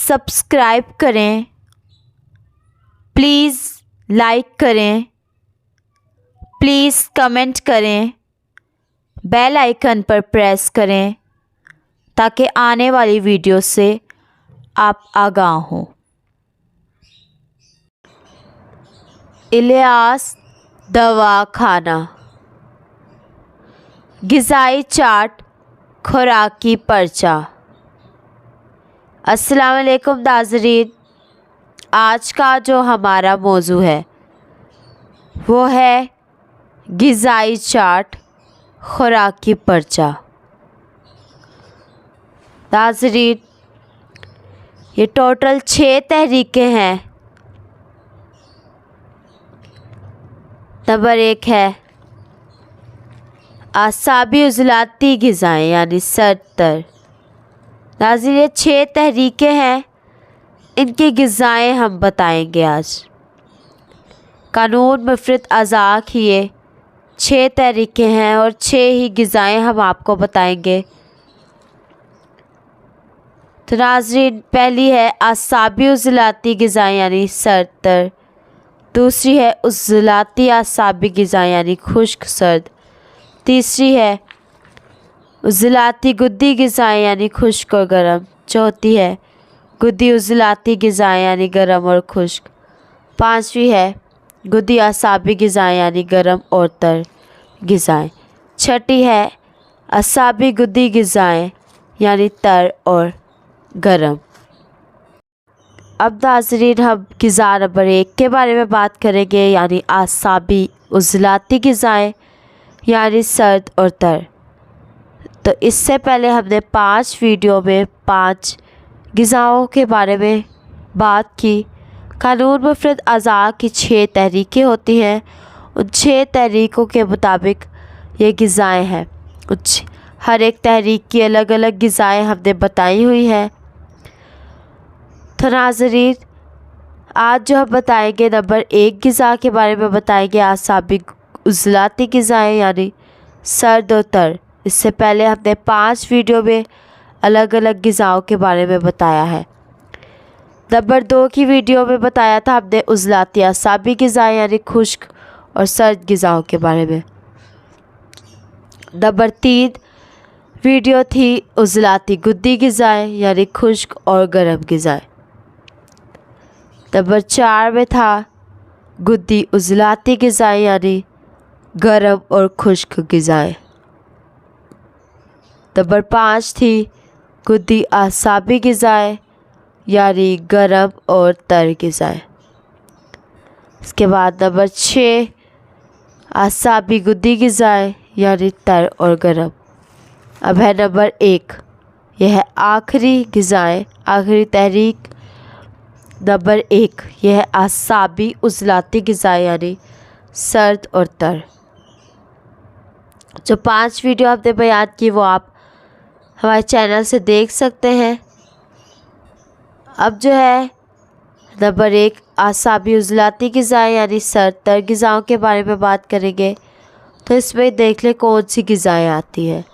Subscribe करें, please like करें, please comment करें, बेल आइकन पर प्रेस करें ताकि आने वाली वीडियो से आप आगाह हों। इलियास दवाखाना, ग़िज़ाई चार्ट, खुराकी पर्चा। अस्सलाम वालेकुम नाज़रीन, आज का जो हमारा मौजू है वो है ग़िज़ाई चार्ट, खुराकी पर्चा। नाज़रीन, ये टोटल 6 तहरीकें हैं। नंबर 1 है आसाबी उज़लाती ग़िज़ाएँ यानी सरतर। नाज़रीन, ये 6 तहरीकें हैं, इनकी ग़िज़ाएँ हम बताएंगे आज। कानून मुफ़रत अज़ा की ये 6 तहरीकें हैं और 6 ही ग़िज़ाएँ हम आपको बताएंगे। तो नाज़रीन, पहली है आसाबी उज़लाती ग़िज़ाएँ यानी सरतर। दूसरी है उज़लाती आसाबी ग़िज़ाएँ यानी खुश्क सर्द। तीसरी है उज़लाती गुद्दी ग़िज़ाएँ यानी खुश्क और गर्म। चौथी है गुद्दी उज़लाती ग़िज़ाएँ यानी गर्म और खुश्क। पाँचवीं है गुद्दी आसाबी ग़िज़ाएँ यानी गर्म और तर ग़िज़ाएँ। छठी है आसाबी गुद्दी ग़िज़ाएँ यानी तर और गर्म। अब नाज़रीन, हम ग़िज़ा नंबर 1 के बारे में बात करेंगे यानी आसाबी उज़लाती ग़िज़ाएँ यानी सर्द और तर। तो इससे पहले हमने 5 वीडियो में 5 ग़िज़ाओं के बारे में बात की। कानून मुफ़रत अज़ा की 6 तहरीकें होती हैं, उन 6 तहरीकों के मुताबिक ये ग़िज़ाएँ हैं। हर एक तहरीक की अलग अलग ग़िज़ाएँ हमने बताई हुई हैं। तो नाज़रीन, आज जो हम बताएंगे नंबर 1 ग़िज़ा के बारे में बताएंगे आसाबी उज़लाती ग़िज़ाएँ यानी सर्द और तर। इससे पहले हमने 5 वीडियो में अलग अलग ग़िज़ाओं के बारे में बताया है। नंबर 2 की वीडियो में बताया था हमने उज़लाती आसाबी ग़िज़ाएँ यानी खुश्क और सर्द ग़िज़ाओं के बारे में। नंबर 3 वीडियो थी उज़लाती गुद्दी ग़िज़ाएँ यानी खुश्क और गर्म ग़िज़ाएँ। नंबर 4 में था गुद्दी उज़लाती ग़िज़ाएँ यानी गर्म और खुश्क ग़िज़ाएँ। नंबर 5 थी गुद्दी आसाबी ग़िज़ाएँ यानी गर्म और तर ग़िज़ाएँ। इसके बाद नंबर 6 आसाबी गुद्दी ग़िज़ाएँ यानी तर और गर्म। अब है नंबर 1, यह है आखिरी ग़िज़ाएँ, आखिरी तहरीक। नंबर 1 यह है आसाबी उज़लाती ग़िज़ाएँ यानी सर्द और तर। जो 5 वीडियो आपने बयान की वो आप हमारे चैनल से देख सकते हैं। अब जो है नंबर 1 आसाबी उज़लाती ग़िज़ाएँ यानी सर्द तर ग़िज़ाओं के बारे में बात करेंगे। तो इसमें देख लें कौन सी ग़िज़ाएँ आती हैं।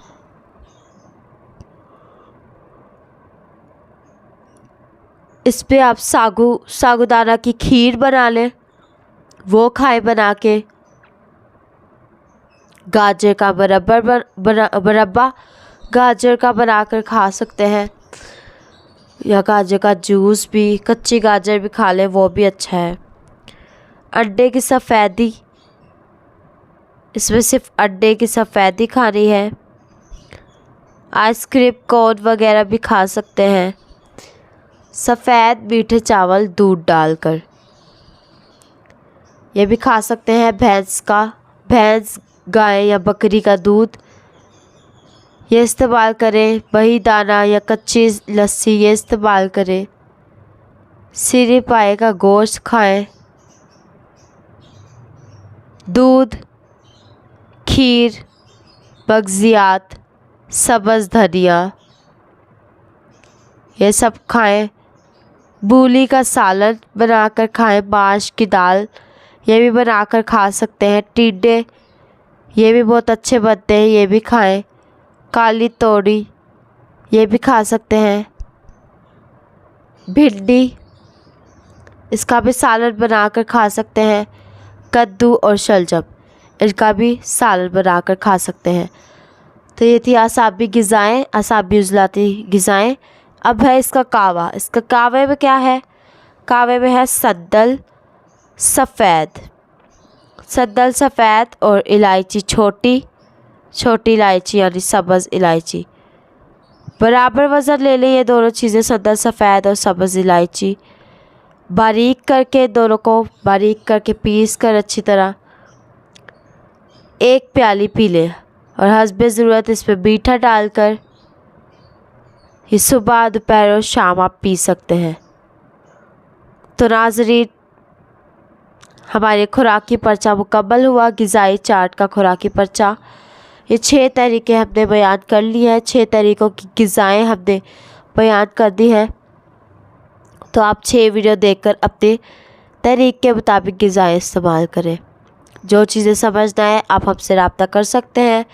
इस पर आप सागुदाना की खीर बना लें, वो खाएं बना के। गाजर का मुरब्बा गाजर का बनाकर खा सकते हैं, या गाजर का जूस भी, कच्ची गाजर भी खा लें, वो भी अच्छा है। अंडे की सफ़ेदी, इसमें सिर्फ अंडे की सफ़ेदी खानी है। आइसक्रीम कोन वगैरह भी खा सकते हैं। सफ़ेद मीठे चावल दूध डालकर ये भी खा सकते हैं। भैंस, गाय या बकरी का दूध ये इस्तेमाल करें। बही दाना या कच्ची लस्सी ये इस्तेमाल करें। सीरी पाए का गोश्त खाएं। दूध, खीर, मगज़ियात, सब्ज़ धनिया ये सब खाएं। मूली का सालन बनाकर खाएं। माश की दाल ये भी बनाकर खा सकते हैं। टिंडे ये भी बहुत अच्छे बनते हैं, ये भी खाएं। काली तोरी ये भी खा सकते हैं। भिंडी, इसका भी सालन बनाकर खा सकते हैं। कद्दू और शलजम, इनका भी सालन बनाकर खा सकते हैं। तो ये थी असाबी ग़िज़ाएँ, असाबी उज़लाती ग़िज़ाएँ। अब है इसका कावा। इसका कावे में क्या है? कावे में है सद्दल सफ़ेद, सद्दल सफ़ेद और इलायची छोटी, छोटी इलायची यानी सब्ज़ इलायची। बराबर वज़न ले लें ये दोनों चीज़ें, सद्दल सफ़ेद और सब्ज़ इलायची। बारीक करके दोनों को बारीक करके पीस कर अच्छी तरह 1 प्याली पी लें और हस्बे ज़रूरत इसमें मीठा डालकर ये सुबह, दोपहर और शाम आप पी सकते हैं। तो नाज़रीन, हमारे खुराकी पर्चा मुकम्मल हुआ, ग़िज़ाई चार्ट का खुराकी पर्चा। ये 6 तरीके हमने बयान कर लिए हैं, 6 तरीक़ों की ग़िज़ाएँ हमने बयान कर दी है। तो आप 6 वीडियो देखकर अपने तरीक़े के मुताबिक ग़िज़ाएँ इस्तेमाल करें। जो चीज़ें समझ ना आए आप हमसे रब्ता कर सकते हैं।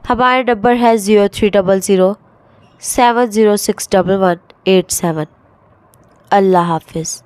हमारा नंबर है 0300 7061187। अल्लाह हाफ़िज़।